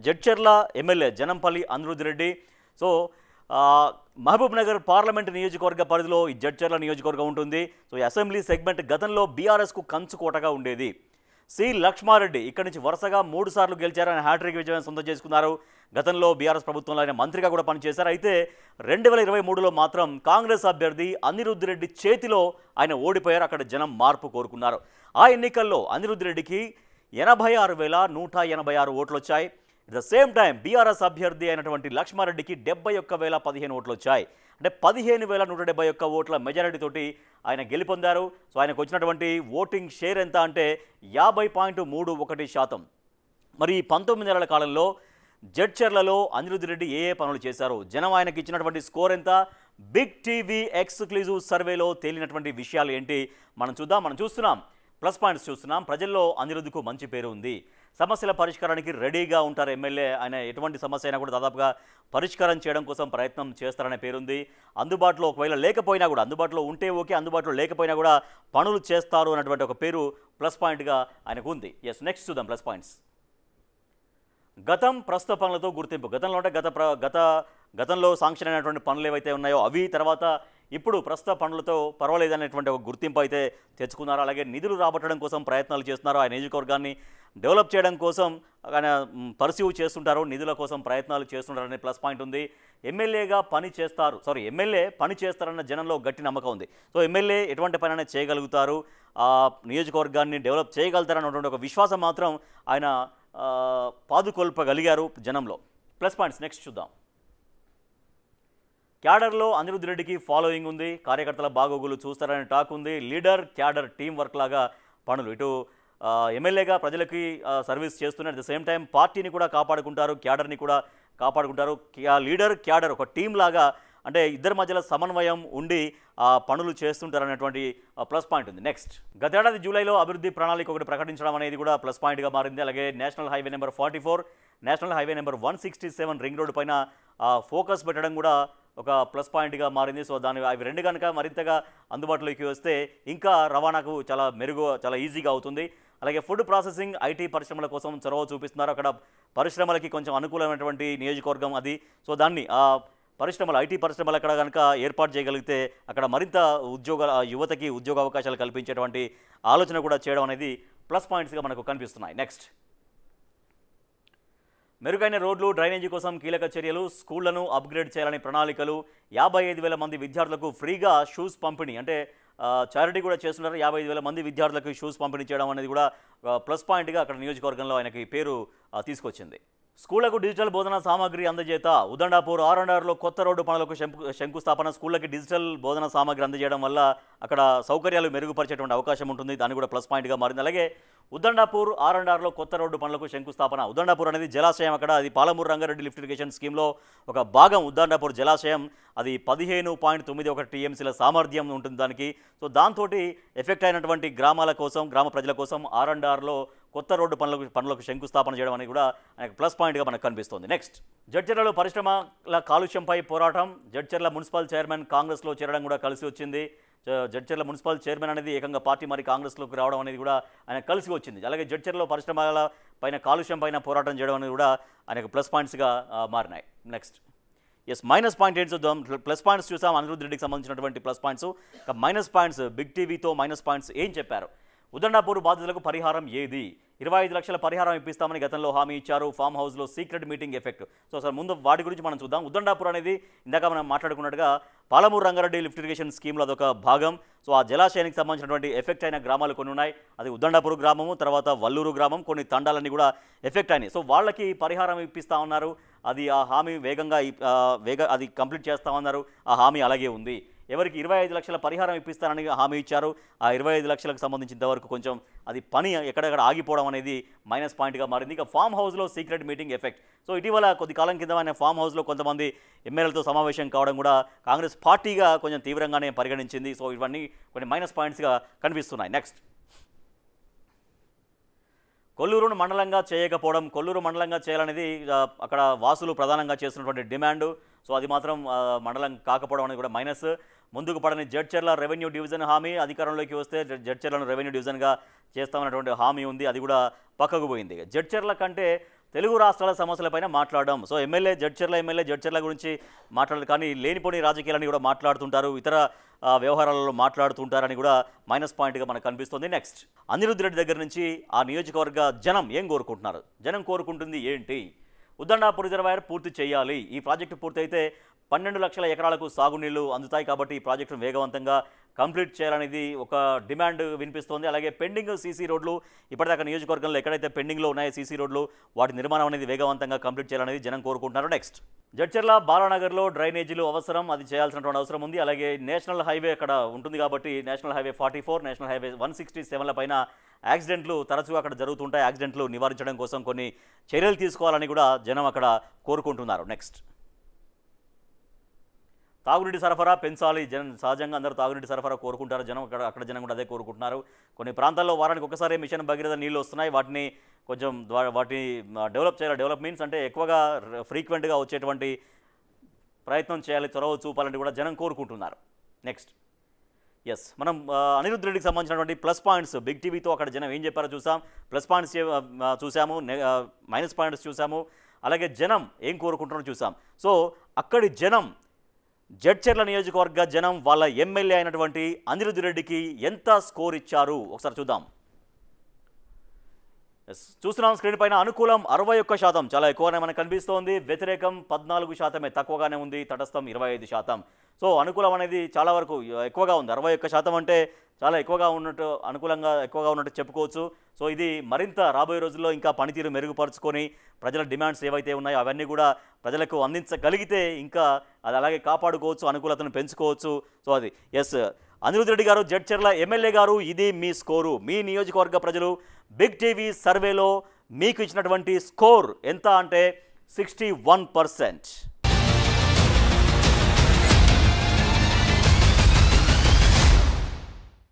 Jadcherla MLA Janampally Anirudh Reddy. So Mahabubnagar parliament నియోజకవర్గ పరిధిలో ఈ జడ్చర్ల నియోజకవర్గం ఉంటుంది. సో ఈ అసెంబ్లీ సెగ్మెంట్ గతంలో బీఆర్ఎస్కు కంచుకోటగా ఉండేది. సి లక్ష్మారెడ్డి ఇక్కడి నుంచి వరుసగా 3 సార్లు గెలిచారు. ఆయన హ్యాట్రిక్ విజయం సొంతం చేసుకున్నారు. గతంలో బీఆర్ఎస్ ప్రభుత్వంలో ఆయన మంత్రిగా కూడా పనిచేశారు. అయితే 2023లో మాత్రం కాంగ్రెస్ అభ్యర్థి అనిరుద్ రెడ్డి చేతిలో ఆయన ఓడిపోయారు. అక్కడ జనం మార్పు కోరుకున్నారు. ఆ ఎన్నికల్లో అనిరుద్ రెడ్డికి 86,186 ఓట్లు వచ్చాయి. At the same time BRS అభ్యర్థి అయినటువంటి లక్ష్మారెడ్డికి 71,015 ఓట్లు వచ్చాయి. అంటే 15,171 ఓట్ల మెజారిటీ తోటి ఆయన గెలుపొందారు. సో ఆయనకు వచ్చినటువంటి ఓటింగ్ షేర్ ఎంత అంటే 50.31%. మరి 19 నెలల కాలంలో జడ్చర్లలో అనిరుద్ రెడ్డి ఏ పనులు చేశారు, జనం ఆయనకి ఇచ్చినటువంటి స్కోర్ ఎంత, బిగ్ టీవీ ఎక్స్క్లూజివ్ సర్వేలో తేలినటువంటి విషయాలు ఏంటి మనం చూద్దాం. మనం చూస్తున్నాం ప్లస్ పాయింట్స్ చూస్తున్నాం. ప్రజల్లో అనిరుద్కు మంచి పేరు ఉంది. సమస్యల పరిష్కారానికి రెడీగా ఉంటారు ఎమ్మెల్యే. ఆయన ఎటువంటి సమస్య అయినా కూడా దాదాపుగా పరిష్కారం చేయడం కోసం ప్రయత్నం చేస్తారనే పేరుంది. అందుబాటులో ఒకవేళ లేకపోయినా కూడా, అందుబాటులో ఉంటే ఓకే, అందుబాటులో లేకపోయినా కూడా పనులు చేస్తారు అన్నటువంటి ఒక పేరు ప్లస్ పాయింట్గా ఆయనకు ఉంది. ఎస్, నెక్స్ట్ చూద్దాం ప్లస్ పాయింట్స్. గతం ప్రస్తుత పనులతో గుర్తింపు. గతంలో అంటే గతంలో శాంక్షన్ అయినటువంటి పనులు ఏవైతే ఉన్నాయో అవి, తర్వాత ఇప్పుడు ప్రస్తుత పనులతో పర్వాలేదనేటువంటి ఒక గుర్తింపు అయితే తెచ్చుకున్నారు. అలాగే నిధులు రాబట్టడం కోసం ప్రయత్నాలు చేస్తున్నారు. ఆ నియోజకవర్గాన్ని డెవలప్ చేయడం కోసం ఆయన పర్సీవ్ చేస్తుంటారు, నిధుల కోసం ప్రయత్నాలు చేస్తుంటారనే ప్లస్ పాయింట్ ఉంది. ఎమ్మెల్యే పని చేస్తారన్న జనంలో గట్టి నమ్మకం ఉంది. సో ఎమ్మెల్యే ఎటువంటి పనైనా చేయగలుగుతారు, ఆ నియోజకవర్గాన్ని డెవలప్ చేయగలుగుతారన్నటువంటి ఒక విశ్వాసం మాత్రం ఆయన పాదుకొల్పగలిగారు జనంలో. ప్లస్ పాయింట్స్ నెక్స్ట్ చూద్దాం. క్యాడర్లో అనిరుద్ రెడ్డికి ఫాలోయింగ్ ఉంది. కార్యకర్తల బాగోగులు చూస్తారనే టాక్ ఉంది. లీడర్ క్యాడర్ టీం వర్క్ లాగా పనులు. ఇటు ఎమ్మెల్యేగా ప్రజలకి సర్వీస్ చేస్తున్నారు, అట్ ద సేమ్ టైం పార్టీని కూడా కాపాడుకుంటారు, క్యాడర్ని కూడా కాపాడుకుంటారు. లీడర్ క్యాడర్ ఒక టీం లాగా, అంటే ఇద్దరి మధ్యలో సమన్వయం ఉండి పనులు చేస్తుంటారనేటువంటి ప్లస్ పాయింట్ ఉంది. నెక్స్ట్, గతేడాది జూలైలో అభివృద్ధి ప్రణాళిక ఒకటి ప్రకటించడం అనేది కూడా ప్లస్ పాయింట్గా మారింది. అలాగే national highway number 44, national highway number 167 ring road పైన ఫోకస్ పెట్టడం కూడా ఒక ప్లస్ పాయింట్గా మారింది. సో అవి రెండు కనుక మరింతగా అందుబాటులోకి వస్తే ఇంకా రవాణాకు చాలా ఈజీగా అవుతుంది. అలాగే ఫుడ్ ప్రాసెసింగ్, ఐటీ పరిశ్రమల కోసం చొరవ చూపిస్తున్నారు. అక్కడ పరిశ్రమలకి కొంచెం అనుకూలమైనటువంటి నియోజకవర్గం అది. సో దాన్ని ఐటీ పరిశ్రమలు అక్కడ కనుక ఏర్పాటు చేయగలిగితే అక్కడ మరింత యువతకి ఉద్యోగ అవకాశాలు కల్పించేటువంటి ఆలోచన కూడా చేయడం అనేది ప్లస్ పాయింట్స్గా మనకు కనిపిస్తున్నాయి. నెక్స్ట్, మెరుగైన రోడ్లు, డ్రైనేజీ కోసం కీలక చర్యలు, స్కూళ్లను అప్గ్రేడ్ చేయాలని ప్రణాళికలు, 55,000 మంది విద్యార్థులకు ఫ్రీగా షూస్ పంపిణీ, అంటే చారిటీ కూడా చేస్తున్నారు. 55,000 మంది విద్యార్థులకు షూస్ పంపిణీ చేయడం అనేది కూడా ప్లస్ పాయింట్గా అక్కడ నియోజకవర్గంలో ఆయనకి పేరు తీసుకొచ్చింది. స్కూళ్లకు డిజిటల్ బోధనా సామాగ్రి అందజేత. ఉదండాపూర్ R&Rలో కొత్త రోడ్డు పనులకు శంకుస్థాపన. స్కూళ్ళకి డిజిటల్ బోధనా సామాగ్రి అందజేయడం వల్ల అక్కడ సౌకర్యాలు మెరుగుపరిచేటువంటి అవకాశం ఉంటుంది. దాన్ని కూడా ప్లస్ పాయింట్గా మారింది. అలాగే ఉదండాపూర్ R&Rలో కొత్త రోడ్డు పనులకు శంకుస్థాపన. ఉదండాపూర్ అనేది జలాశయం, అక్కడ అది పాలమూరు రంగారెడ్డి లిఫ్ట్ ఇరిగేషన్ స్కీమ్లో ఒక భాగం. ఉదండాపూర్ జలాశయం అది 15.91 TMCల సామర్థ్యం ఉంటుంది దానికి. సో దాంతో ఎఫెక్ట్ అయినటువంటి గ్రామాల కోసం, గ్రామ ప్రజల కోసం R&Rలో కొత్త రోడ్డు పనులకు శంకుస్థాపన చేయడం అనేది కూడా ఆయనకు ప్లస్ పాయింట్గా మనకు కనిపిస్తుంది. నెక్స్ట్, జడ్చర్లలో పరిశ్రమల కాలుష్యంపై పోరాటం. జడ్చర్ల మున్సిపల్ చైర్మన్ కాంగ్రెస్లో చేరడం కూడా కలిసి వచ్చింది. జడ్చర్ల మున్సిపల్ చైర్మన్ అనేది ఏకంగా పార్టీ మరి కాంగ్రెస్లోకి రావడం అనేది కూడా ఆయన కలిసి వచ్చింది. అలాగే జడ్చర్లలో పరిశ్రమల పైన కాలుష్యం పైన పోరాటం చేయడం అనేది కూడా ఆయనకు ప్లస్ పాయింట్స్గా మారినాయి. నెక్స్ట్, ఎస్, మైనస్ పాయింట్ ఏంటి చూద్దాం. ప్లస్ పాయింట్స్ చూసాం అనిరుద్ రెడ్డికి సంబంధించినటువంటి plus points. Minus points, big టీవీతో మైనస్ పాయింట్స్ ఏం చెప్పారు? ఉదండాపూర్ బాధితులకు పరిహారం ఏది? 25 లక్షల పరిహారం ఇప్పిస్తామని గతంలో హామీ ఇచ్చారు. ఫామ్ హౌస్లో secret meeting effect. So sir ముందు వాటి గురించి మనం చూద్దాం. ఉదండాపూర్ అనేది ఇందాక మనం మాట్లాడుకున్నట్టుగా పాలమూరు రంగారెడ్డి లిఫ్ట్ ఇరిగేషన్ స్కీమ్లో అదొక భాగం. సో ఆ జలాశయానికి సంబంధించినటువంటి ఎఫెక్ట్ అయిన గ్రామాలు కొన్ని ఉన్నాయి. అది ఉదండాపూర్ గ్రామము, తర్వాత వల్లూరు గ్రామం, కొన్ని తండాలన్నీ కూడా ఎఫెక్ట్ అయినాయి. సో వాళ్ళకి పరిహారం ఇప్పిస్తా ఉన్నారు. అది ఆ హామీ అది కంప్లీట్ చేస్తామన్నారు. ఆ హామీ అలాగే ఉంది. ఎవరికి 25 లక్షల పరిహారం ఇప్పిస్తారని హామీ ఇచ్చారు. ఆ 25 లక్షలకు సంబంధించినంత వరకు కొంచెం అది పని ఎక్కడెక్కడ ఆగిపోవడం అనేది మైనస్ పాయింట్గా మారింది. ఇక ఫామ్ హౌస్లో సీక్రెట్ మీటింగ్ ఎఫెక్ట్. సో ఇటీవల కొద్ది కాలం కింద ఆయన ఫామ్ హౌస్లో కొంతమంది ఎమ్మెల్యేలతో సమావేశం కావడం కూడా కాంగ్రెస్ పార్టీగా కొంచెం తీవ్రంగానే పరిగణించింది. సో ఇవన్నీ కొన్ని మైనస్ పాయింట్స్గా కనిపిస్తున్నాయి. నెక్స్ట్, కొల్లూరును మండలంగా చేయకపోవడం. కొల్లూరు మండలంగా చేయాలనేది అక్కడ వాసులు ప్రధానంగా చేస్తున్నటువంటి డిమాండ్. సో అది మాత్రం మండలం కాకపోవడం అనేది కూడా మైనస్. ముందుకు పడని జడ్చర్ల రెవెన్యూ డివిజన్ హామీ. అధికారంలోకి వస్తే జడ్చర్లను రెవెన్యూ డివిజన్గా చేస్తామన్నటువంటి హామీ ఉంది, అది కూడా పక్కకు పోయింది. జడ్చర్ల కంటే తెలుగు రాష్ట్రాల సమస్యలపైన మాట్లాడడం. సో ఎమ్మెల్యే జడ్చర్ల గురించి మాట్లాడదు, కానీ లేనిపోని రాజకీయాలని కూడా మాట్లాడుతుంటారు, ఇతర వ్యవహారాలలో మాట్లాడుతుంటారని కూడా మైనస్ పాయింట్గా మనకు కనిపిస్తుంది. నెక్స్ట్, అనిరుద్ధ్ రెడ్డి దగ్గర నుంచి ఆ నియోజకవర్గ జనం ఏం కోరుకుంటున్నారు? జనం కోరుకుంటుంది ఏంటి? ఉద్దండాపూర్ రిజర్వాయర్ పూర్తి చేయాలి. ఈ ప్రాజెక్టు పూర్తయితే 12 లక్షల ఎకరాలకు సాగునీళ్లు అందుతాయి. కాబట్టి ఈ ప్రాజెక్టును వేగవంతంగా కంప్లీట్ చేయాలనేది ఒక డిమాండ్ వినిపిస్తోంది. అలాగే పెండింగ్ సీసీ రోడ్లు, ఇప్పటిదాకా నియోజకవర్గంలో ఎక్కడైతే పెండింగ్లో ఉన్నాయో సీసీ రోడ్లు, వాటి నిర్మాణం అనేది వేగవంతంగా కంప్లీట్ చేయాలనేది జనం కోరుకుంటున్నారు. నెక్స్ట్, జడ్చర్ల బాలానగర్లో డ్రైనేజీలు అవసరం, అది చేయాల్సినటువంటి అవసరం ఉంది. అలాగే నేషనల్ హైవే అక్కడ ఉంటుంది కాబట్టి నేషనల్ హైవే 44, నేషనల్ హైవే 167ల పైన యాక్సిడెంట్లు తరచుగా అక్కడ జరుగుతుంటాయి. యాక్సిడెంట్లు నివారించడం కోసం కొన్ని చర్యలు తీసుకోవాలని కూడా జనం అక్కడ కోరుకుంటున్నారు. నెక్స్ట్, తాగునీటి సరఫరా పెంచాలి. సహజంగా అందరూ తాగునీటి సరఫరా కోరుకుంటారు. అక్కడ జనం కూడా అదే కోరుకుంటున్నారు. కొన్ని ప్రాంతాల్లో వారానికి ఒకసారి మిషన్ భగీరథ నీళ్ళు వస్తున్నాయి, వాటిని కొంచెం వాటిని డెవలప్ చేయాలి. డెవలప్ మీన్స్ అంటే ఎక్కువగా ఫ్రీక్వెంట్గా వచ్చేటువంటి ప్రయత్నం చేయాలి, చొరవ చూపాలని కూడా జనం కోరుకుంటున్నారు. నెక్స్ట్, ఎస్, మనం అనిరుద్ధ్ రెడ్డికి సంబంధించినటువంటి ప్లస్ పాయింట్స్ బిగ్ టీవీతో అక్కడ జనం ఏం చెప్పారో చూసాం. ప్లస్ పాయింట్స్ చూసాము, మైనస్ పాయింట్స్ చూసాము, అలాగే జనం ఏం కోరుకుంటున్నారో చూసాం. సో అక్కడి జనం, జడ్చర్ల నియోజకవర్గ జనం వాళ్ళ ఎమ్మెల్యే అయినటువంటి అనిరుద్ధ్ రెడ్డికి ఎంత స్కోర్ ఇచ్చారు ఒకసారి చూద్దాం. చూస్తున్నాం స్క్రీన్ పైన. అనుకూలం 61%, చాలా ఎక్కువనే మనకు కనిపిస్తోంది. వ్యతిరేకం 14%, తక్కువగానే ఉంది. తటస్థం 25%. సో అనుకూలం అనేది చాలా వరకు ఎక్కువగా ఉంది. 61% అంటే చాలా ఎక్కువగా ఉన్నట్టు, అనుకూలంగా ఎక్కువగా ఉన్నట్టు చెప్పుకోవచ్చు. సో ఇది మరింత రాబోయే రోజుల్లో ఇంకా పనితీరు మెరుగుపరుచుకొని ప్రజల డిమాండ్స్ ఏవైతే ఉన్నాయో అవన్నీ కూడా ప్రజలకు అందించగలిగితే ఇంకా అది అలాగే కాపాడుకోవచ్చు, అనుకూలతను పెంచుకోవచ్చు. సో అది ఎస్, అనిరుద్ధ్ రెడ్డి గారు, జడ్చర్ల ఎమ్మెల్యే గారు, ఇది మీ స్కోరు. మీ నియోజకవర్గ ప్రజలు బిగ్ టీవీ సర్వేలో మీకు ఇచ్చినటువంటి స్కోర్ ఎంత అంటే 61%.